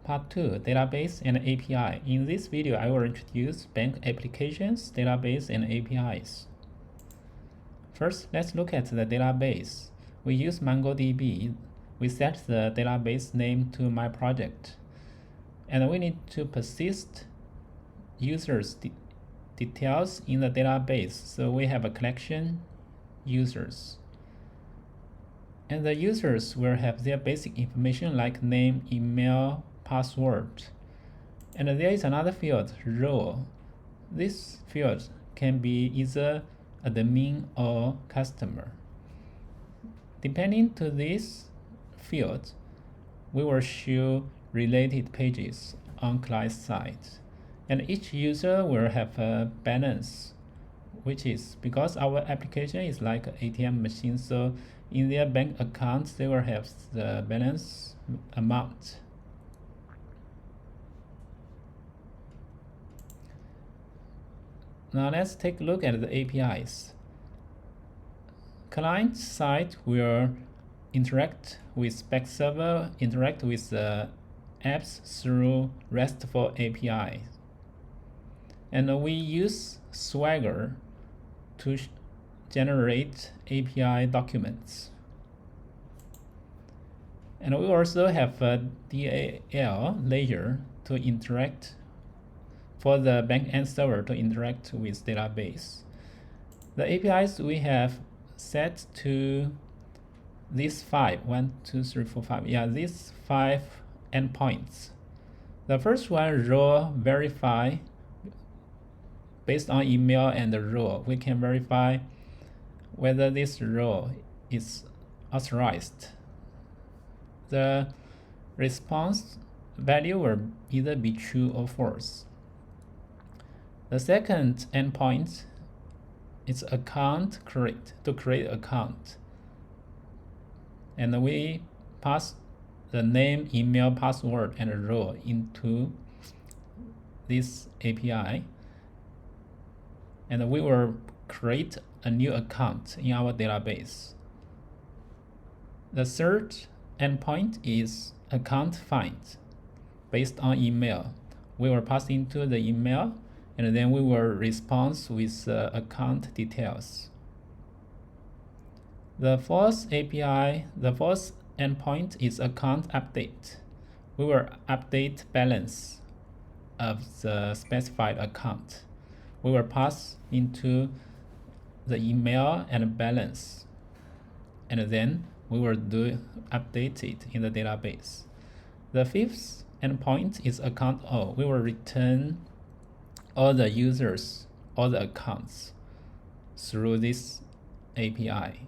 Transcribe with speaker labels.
Speaker 1: Part 2, Database and API. In this video, I will introduce bank applications, database, and APIs. First, let's look at the database. We use MongoDB. We set the database name to my project. And we need to persist users' details in the database. So we have a collection users. And the users will have their basic information like name, email, password. And there is another field, role. This field can be either admin or customer. Depending to this field, we will show related pages on client side. And each user will have a balance, which is because our application is like an ATM machine, so in their bank accounts, they will have the balance amount. Now let's take a look at the APIs. Client side will interact with spec server, interact with the apps through RESTful API. And we use Swagger to generate API documents. And we also have a DAL layer to interact for the backend server to interact with database. The APIs we have set to these five, these 5 endpoints. The first one, role verify. Based on email and the role, we can verify whether this role is authorized. The response value will either be true or false. The second endpoint is account create, to create account. And we pass the name, email, password, and role into this API. And we will create a new account in our database. The third endpoint is account find. Based on email, we will pass into the email, and then we will respond with account details. The fourth endpoint is account update. We will update balance of the specified account. We will pass into the email and balance, and then we will update it in the database. The fifth endpoint is account all. We will return all the users, all the accounts through this API.